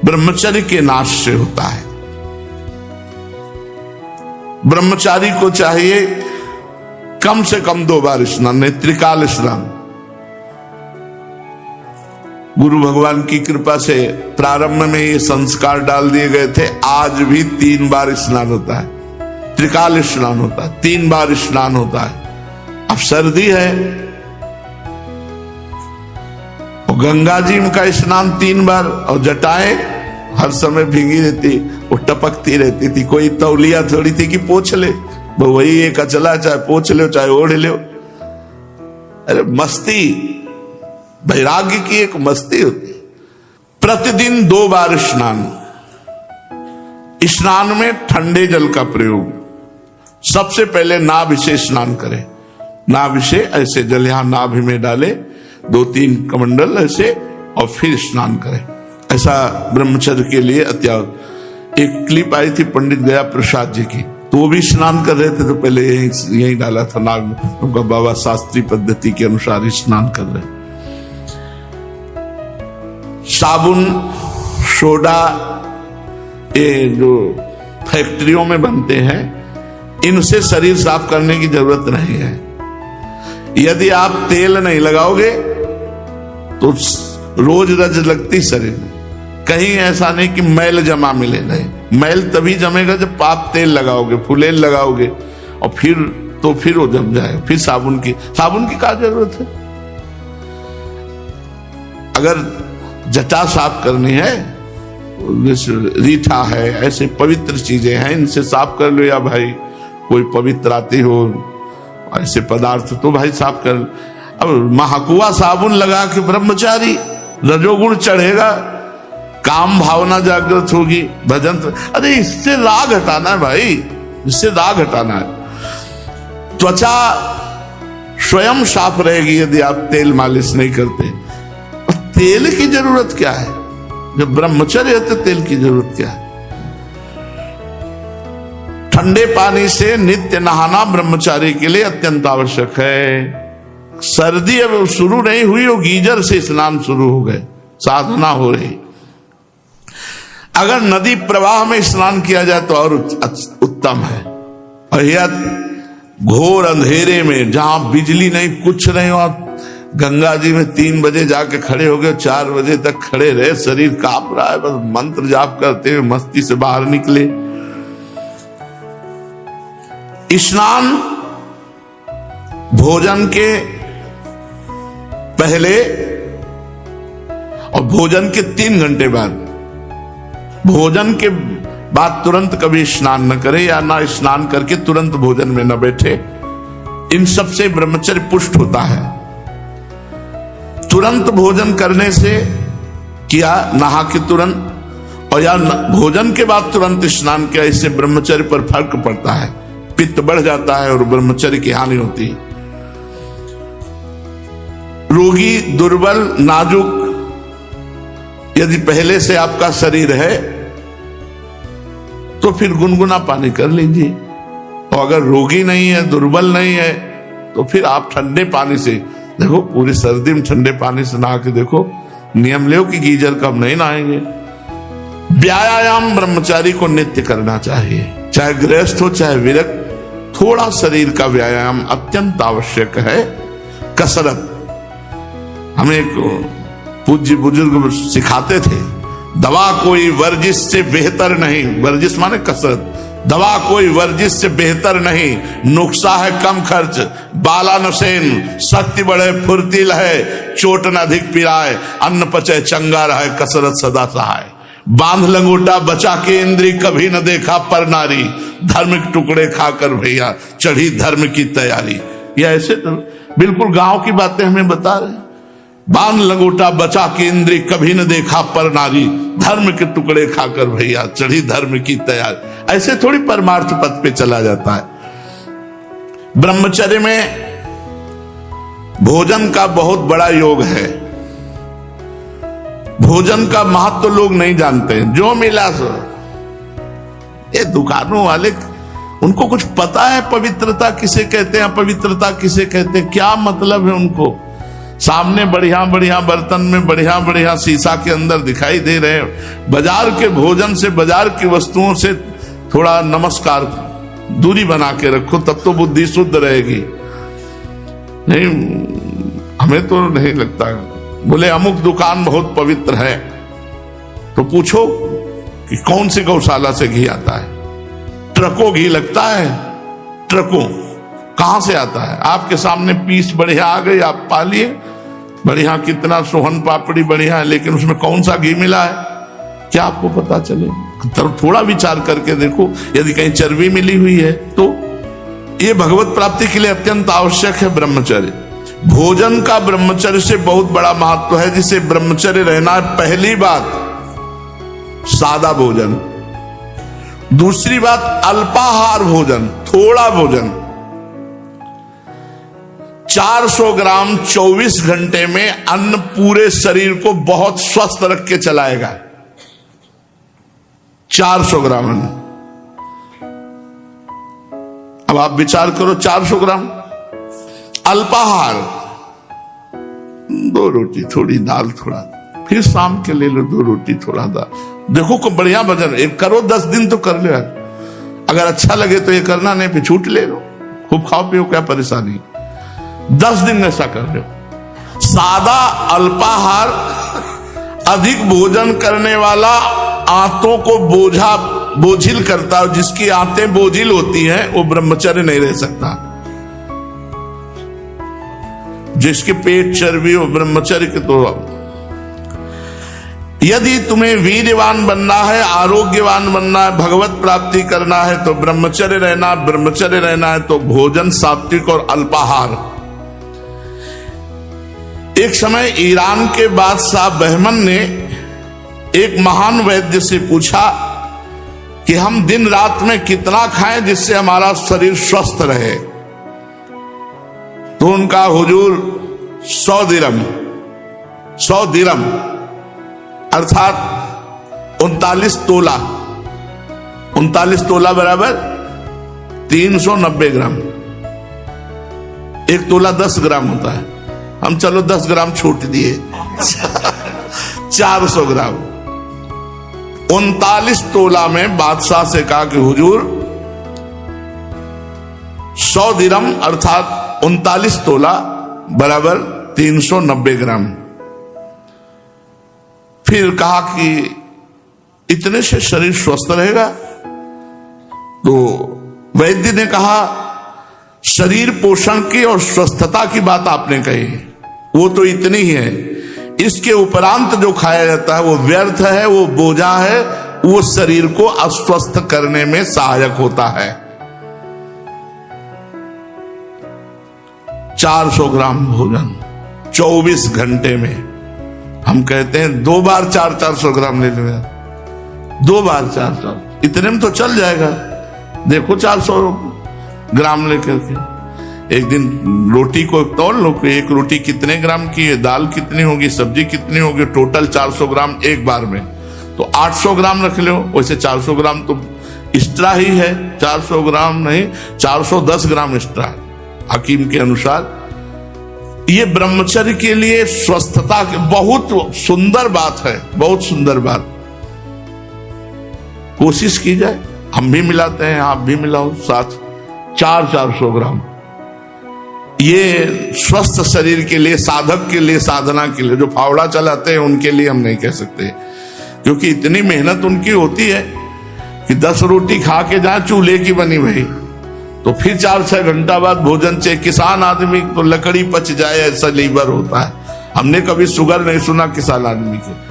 Speaker 1: ब्रह्मचर्य के नाश से होता है। ब्रह्मचारी को चाहिए कम से कम 2 बार स्नान, त्रिकाल स्नान। गुरु भगवान की कृपा से प्रारंभ में ये संस्कार डाल दिए गए थे, आज भी 3 बार स्नान होता है, त्रिकाल स्नान होता है, 3 बार स्नान होता है। अब सर्दी है और गंगा जी का स्नान 3 बार, और जटाएं हर समय भीगी रहती, वो टपकती रहती थी, कोई तौलिया थोड़ी थी कि पोछ ले, वही एक अचला, चाहे पोछ लो चाहे ओढ़ लो। अरे मस्ती, वैराग्य की एक मस्ती होती। प्रतिदिन 2 बार स्नान। स्नान में ठंडे जल का प्रयोग। सबसे पहले नाभि से स्नान करें, नाभि से ऐसे जल यहां नाभि में डाले, 2-3 कमंडल ऐसे, और फिर स्नान करें। ऐसा ब्रह्मचर्य के लिए अत्यावश्यक। एक क्लिप आई थी पंडित गया प्रसाद जी की, तो वो भी स्नान कर रहे थे, तो पहले यही डाला था नाग में, उनका बाबा शास्त्रीय पद्धति के अनुसार ही स्नान कर रहे। साबुन, सोडा, ये जो फैक्ट्रियों में बनते हैं, इनसे शरीर साफ करने की जरूरत नहीं है। यदि आप तेल नहीं लगाओगे तो रोज रज लगती शरीर में, कहीं ऐसा नहीं कि मैल जमा मिले, नहीं, मैल तभी जमेगा जब आप तेल लगाओगे, फुलेल लगाओगे, और फिर वो जम जाए। फिर साबुन की क्या जरूरत है? अगर जटा साफ करनी है, जैसे रीठा है, ऐसे पवित्र चीजें हैं, इनसे साफ कर लो, या भाई कोई पवित्र आती हो ऐसे पदार्थ तो भाई साफ कर। अब महाकुआ साबुन लगा के ब्रह्मचारी, रजोगुण चढ़ेगा, काम भावना जागृत होगी, भजन। अरे इससे राग हटाना है भाई, इससे राग हटाना है। त्वचा स्वयं साफ रहेगी यदि आप तेल मालिश नहीं करते। तेल की जरूरत क्या है? जब ब्रह्मचर्य है तो तेल की जरूरत क्या है? ठंडे पानी से नित्य नहाना ब्रह्मचारी के लिए अत्यंत आवश्यक है। सर्दी अब शुरू नहीं हुई हो, गीजर से स्नान शुरू हो गए, साधना हो रही। अगर नदी प्रवाह में स्नान किया जाए तो और उत्तम है। और यह घोर अंधेरे में, जहां बिजली नहीं, कुछ नहीं, और गंगा जी में 3 बजे जाके खड़े हो गए, 4 बजे तक खड़े रहे, शरीर कांप रहा है, बस मंत्र जाप करते हुए मस्ती से बाहर निकले। स्नान भोजन के पहले और भोजन के 3 घंटे बाद, भोजन के बाद तुरंत कभी स्नान न करे, या ना स्नान करके तुरंत भोजन में न बैठे। इन सब से ब्रह्मचर्य पुष्ट होता है। तुरंत भोजन करने से किया, नहा के तुरंत, और या भोजन के बाद तुरंत स्नान किया, इससे ब्रह्मचर्य पर फर्क पड़ता है, पित्त बढ़ जाता है और ब्रह्मचर्य की हानि होती है। रोगी, दुर्बल, नाजुक यदि पहले से आपका शरीर है तो फिर गुनगुना पानी कर लीजिए, और अगर रोगी नहीं है, दुर्बल नहीं है, तो फिर आप ठंडे पानी से, देखो पूरी सर्दी में ठंडे पानी से नहा के देखो, नियम लो कि गीजर कब नहीं नहाएंगे। व्यायाम ब्रह्मचारी को नित्य करना चाहिए, चाहे गृहस्थ हो चाहे विरक्त थोड़ा शरीर का व्यायाम अत्यंत आवश्यक है। कसरत हमें एक पूज्य बुजुर्ग सिखाते थे, दवा कोई वर्जिश से बेहतर नहीं, वर्जिश माने कसरत, दवा कोई वर्जिश से बेहतर नहीं, नुस्खा है कम खर्च, बाला नशेन, शक्ति बढ़े फुर्तील है, चोट न अधिक पिराए, अन्न पचे चंगा रहे, कसरत सदा सहाय। बांध लंगोटा बचा के इंद्री, कभी न देखा पर नारी, धर्म के टुकड़े खाकर भैया चढ़ी धर्म की तैयारी। ये ऐसे तो बिल्कुल गांव की बातें हमें बता रहे। बांध लंगोटा बचा के इंद्री, कभी न देखा पर नारी, धर्म के टुकड़े खाकर भैया चढ़ी धर्म की तैयारी। ऐसे थोड़ी परमार्थ पथ पे चला जाता है। ब्रह्मचर्य में भोजन का बहुत बड़ा योग है। भोजन का महत्व तो लोग नहीं जानते, जो मिला सो। ये दुकानों वाले, उनको कुछ पता है पवित्रता किसे कहते हैं, अपवित्रता किसे कहते हैं, क्या मतलब है उनको। सामने बढ़िया बढ़िया बर्तन में बढ़िया बढ़िया शीशा के अंदर दिखाई दे रहे हैं। बाजार के भोजन से, बाजार की वस्तुओं से थोड़ा नमस्कार, दूरी बना के रखो, तब तो बुद्धि शुद्ध रहेगी। नहीं, हमें तो नहीं लगता। बोले अमुक दुकान बहुत पवित्र है, तो पूछो कि कौन सी गौशाला से घी आता है। ट्रकों घी लगता है, ट्रकों कहां से आता है। आपके सामने पीस बढ़िया आ गई, आप पा लिए, बढ़िया कितना सोहन पापड़ी बढ़िया है, लेकिन उसमें कौन सा घी मिला है क्या आपको पता चले। तो थोड़ा विचार करके देखो, यदि कहीं चर्बी मिली हुई है तो। ये भगवत प्राप्ति के लिए अत्यंत आवश्यक है ब्रह्मचर्य। भोजन का ब्रह्मचर्य से बहुत बड़ा महत्व है, जिसे ब्रह्मचर्य रहना है। पहली बात सादा भोजन, दूसरी बात अल्पाहार भोजन, थोड़ा भोजन। 400 ग्राम 24 घंटे में अन्न पूरे शरीर को बहुत स्वस्थ रख के चलाएगा। 400 ग्राम अन्न। अब आप विचार करो, 400 ग्राम अल्पाहार, 2 रोटी थोड़ी दाल थोड़ा, फिर शाम के ले लो 2 रोटी थोड़ा दाल। देखो को बढ़िया भजन एक करो, 10 दिन तो कर लो यार। अगर अच्छा लगे तो ये करना, नहीं फिर छूट ले लो, खूब खाओ पियो, क्या परेशानी। 10 दिन ऐसा कर लो। सादा अल्पाहार, अधिक भोजन करने वाला आंतों को बोझिल करता है। जिसकी आंतें बोझिल होती हैं वो ब्रह्मचर्य नहीं रह सकता। जिसके पेट चर्बी हो ब्रह्मचर्य के तो। यदि तुम्हें वीर्यवान बनना है, आरोग्यवान बनना है, भगवत प्राप्ति करना है तो ब्रह्मचर्य रहना। ब्रह्मचर्य रहना है तो भोजन सात्विक और अल्पाहार। एक समय ईरान के बादशाह बहमन ने एक महान वैद्य से पूछा कि हम दिन रात में कितना खाएं जिससे हमारा शरीर स्वस्थ रहे। तो उनका हुजूर 100 दिरम अर्थात 39 तोला, 39 तोला बराबर 390 ग्राम। एक तोला 10 ग्राम होता है, हम चलो 10 ग्राम छूट दिए 400 ग्राम। 39 तोला में बादशाह से कहा कि हुजूर 100 दिरम अर्थात 39 तोला बराबर 390 ग्राम। फिर कहा कि इतने से शरीर स्वस्थ रहेगा। तो वैद्य ने कहा शरीर पोषण की और स्वस्थता की बात आपने कही, वो तो इतनी ही है। इसके उपरांत जो खाया जाता है वो व्यर्थ है, वो बोझा है, वो शरीर को अस्वस्थ करने में सहायक होता है। 400 ग्राम भोजन 24 घंटे में। हम कहते हैं 2 बार 400 ग्राम ले लो, 2 बार 400, इतने में तो चल जाएगा। देखो 400 ग्राम लेकर के एक दिन रोटी को तौल लो कि एक रोटी कितने ग्राम की है, दाल कितनी होगी, सब्जी कितनी होगी, टोटल 400 ग्राम एक बार में। तो 800 ग्राम रख लो। वैसे 400 ग्राम तो एक्स्ट्रा ही है, 400 ग्राम नहीं 410 ग्राम एक्स्ट्रा हकीम के अनुसार। ये ब्रह्मचर्य के लिए स्वस्थता की बहुत सुंदर बात है, बहुत सुंदर बात। कोशिश की जाए, हम भी मिलाते हैं, आप भी मिलाओ साथ, 400 ग्राम। ये स्वस्थ शरीर के लिए, साधक के लिए, साधना के लिए, जो फावड़ा चलाते हैं उनके लिए हम नहीं कह सकते, क्योंकि इतनी मेहनत उनकी होती है कि 10 रोटी खा के जाए चूल्हे की बनी भाई, तो फिर 4-6 घंटा बाद भोजन चाहिए। किसान आदमी तो लकड़ी पच जाए ऐसा लीवर होता है। हमने कभी शुगर नहीं सुना किसान आदमी के।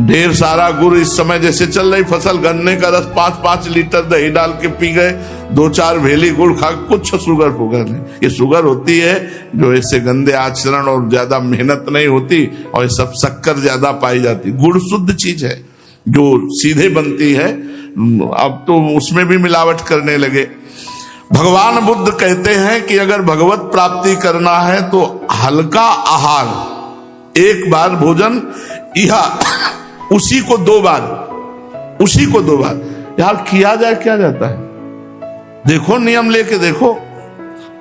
Speaker 1: ढेर सारा गुड़, इस समय जैसे चल रही फसल, गन्ने का रस 5-5 लीटर दही डाल के पी गए, 2-4 भेली गुड़ खा, कुछ शुगर फुगर नहीं। ये शुगर होती है जो ऐसे गंदे आचरण और ज्यादा मेहनत नहीं होती, और ये सब शक्कर ज्यादा पाई जाती। गुड़ शुद्ध चीज है जो सीधे बनती है, अब तो उसमें भी मिलावट करने लगे। भगवान बुद्ध कहते हैं कि अगर भगवत प्राप्ति करना है तो हल्का आहार, एक बार भोजन, यह उसी को 2 बार, उसी को 2 बार। यार किया जाए क्या जाता है, देखो नियम लेके देखो,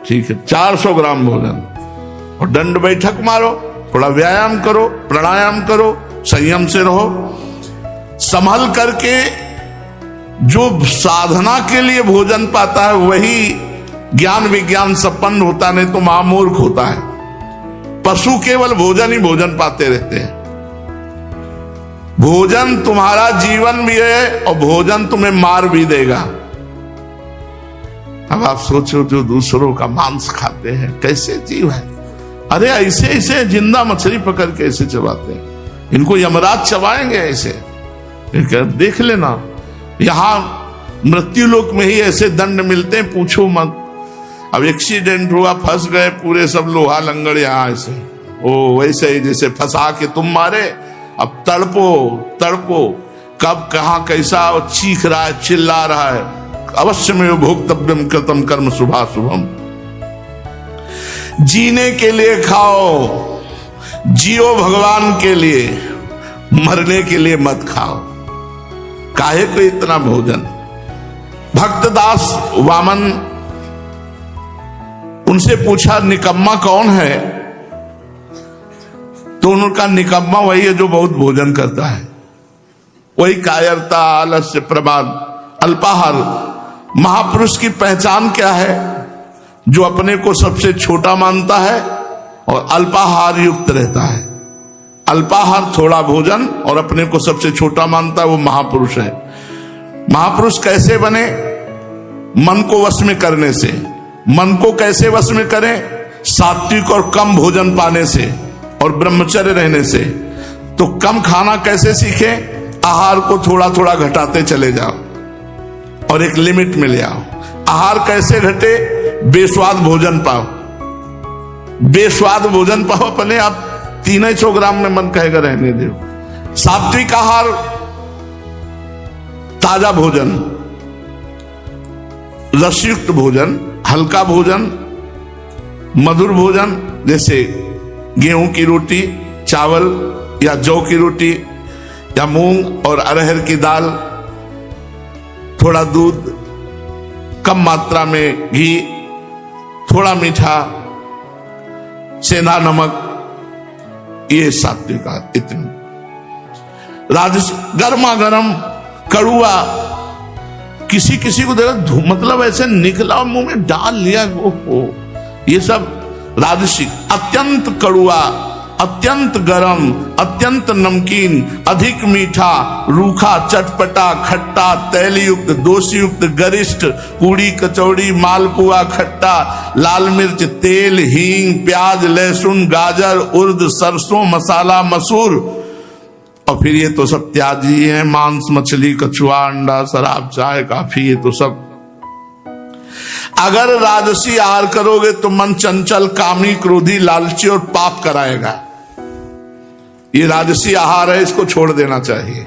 Speaker 1: ठीक है। 400 ग्राम भोजन और दंड बैठक मारो, थोड़ा व्यायाम करो, प्राणायाम करो, संयम से रहो, संभल करके। जो साधना के लिए भोजन पाता है वही ज्ञान विज्ञान संपन्न होता, नहीं तो महामूर्ख होता है। पशु केवल भोजन ही भोजन पाते रहते हैं। भोजन तुम्हारा जीवन भी है और भोजन तुम्हें मार भी देगा। अब आप सोचो, जो दूसरों का मांस खाते हैं कैसे जीव है। अरे ऐसे ऐसे जिंदा मछली पकड़ के ऐसे चबाते हैं, इनको यमराज चबाएंगे ऐसे। देख लेना, यहां मृत्यु लोक में ही ऐसे दंड मिलते हैं, पूछो मत। अब एक्सीडेंट हुआ, फंस गए पूरे सब लोहा लंगड़ यहां ऐसे, ओ वैसे ही जैसे फंसा के तुम मारे। अब तड़पो तड़पो, कब कहां कैसा चीख रहा है, चिल्ला रहा है। अवश्य में भोक्तव्यम कृतम कर्म शुभाशुभम। जीने के लिए खाओ, जियो भगवान के लिए, मरने के लिए मत खाओ। काहे को इतना भोजन। भक्तदास वामन, उनसे पूछा निकम्मा कौन है, तो उनका निकम्मा वही है जो बहुत भोजन करता है, वही कायरता, आलस्य, प्रमाद, अल्पाहार। महापुरुष की पहचान क्या है? जो अपने को सबसे छोटा मानता है और अल्पाहार युक्त रहता है। अल्पाहार थोड़ा भोजन और अपने को सबसे छोटा मानता है, वो महापुरुष है। महापुरुष कैसे बने? मन को वश में करने से। मन को कैसे वश में करें? सात्विक और कम भोजन पाने से और ब्रह्मचर्य रहने से। तो कम खाना कैसे सीखे? आहार को थोड़ा थोड़ा घटाते चले जाओ और एक लिमिट में ले आओ। आहार कैसे घटे? बेस्वाद भोजन पाओ, बेस्वाद भोजन पाओ, अपने आप 300 ग्राम में मन कहेगा रहने दो। सात्विक आहार, ताजा भोजन, रसयुक्त भोजन, हल्का भोजन, मधुर भोजन, जैसे गेहूं की रोटी, चावल या जौ की रोटी या मूंग और अरहर की दाल, थोड़ा दूध, कम मात्रा में घी, थोड़ा मीठा, सेंधा नमक, ये सात्विक आहार। इतनी राजस गर्मा गर्म कड़ुआ, किसी किसी को देखा मतलब ऐसे निकला मुंह में डाल लिया, ओहो, ये सब राजसिक। अत्यंत कड़ुआ, अत्यंत गरम, अत्यंत नमकीन, अधिक मीठा, रूखा, चटपटा, खट्टा, तैलयुक्त, दोषयुक्त, गरिष्ठ, पूड़ी, कचौड़ी, मालपुआ, खट्टा, लाल मिर्च, तेल, हींग, प्याज, लहसुन, गाजर, उर्द, सरसों, मसाला, मसूर। और फिर ये तो सब त्याजी है, मांस, मछली, कछुआ, अंडा, शराब, चाय, काफी, ये तो सब। अगर राजसी आहार करोगे तो मन चंचल, कामी, क्रोधी, लालची और पाप कराएगा। ये राजसी आहार है, इसको छोड़ देना चाहिए।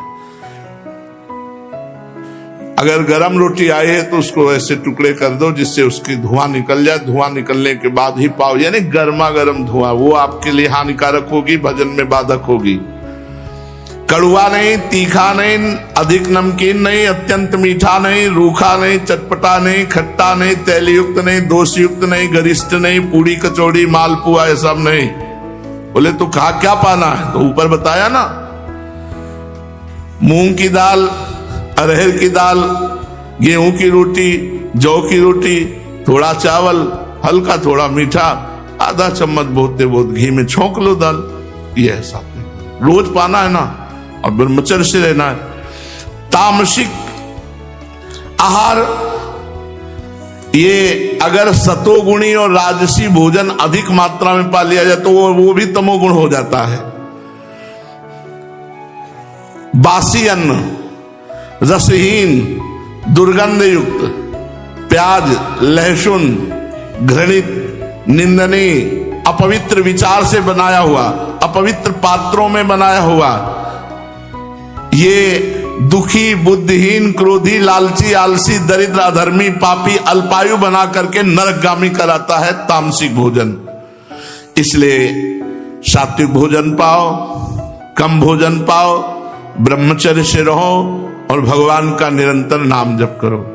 Speaker 1: अगर गरम रोटी आई है तो उसको ऐसे टुकड़े कर दो जिससे उसकी धुआं निकल जाए। धुआं निकलने के बाद ही पाओ, यानी गर्मा गर्म धुआं, वो आपके लिए हानिकारक होगी, भजन में बाधक होगी। कड़ुआ नहीं, तीखा नहीं, अधिक नमकीन नहीं, अत्यंत मीठा नहीं, रूखा नहीं, चटपटा नहीं, खट्टा नहीं, तैलयुक्त नहीं, दोषयुक्त नहीं, गरिष्ठ नहीं, पूड़ी, कचौड़ी, मालपुआ, ये सब नहीं। बोले तो कहा क्या पाना है? तो ऊपर बताया ना, मूंग की दाल, अरहर की दाल, गेहूं की रोटी, जौ की रोटी, थोड़ा चावल, हल्का थोड़ा मीठा, आधा चम्मच बहुत घी में छोंक लो दाल। ये है सात्विक। रोज पाना है ना, और ब्रह्मचर्य से रहना है। तामसिक आहार, ये अगर सतोगुणी और राजसी भोजन अधिक मात्रा में पा लिया जाए तो वो भी तमोगुण हो जाता है। बासी अन्न, रसहीन, दुर्गंध युक्त, प्याज, लहसुन, घृणित, निंदनीय, अपवित्र विचार से बनाया हुआ, अपवित्र पात्रों में बनाया हुआ, ये दुखी, बुद्धिहीन, क्रोधी, लालची, आलसी, दरिद्र, अधर्मी, पापी, अल्पायु बना करके नरकगामी कराता है तामसिक भोजन। इसलिए सात्विक भोजन पाओ, कम भोजन पाओ, ब्रह्मचर्य से रहो और भगवान का निरंतर नाम जप करो।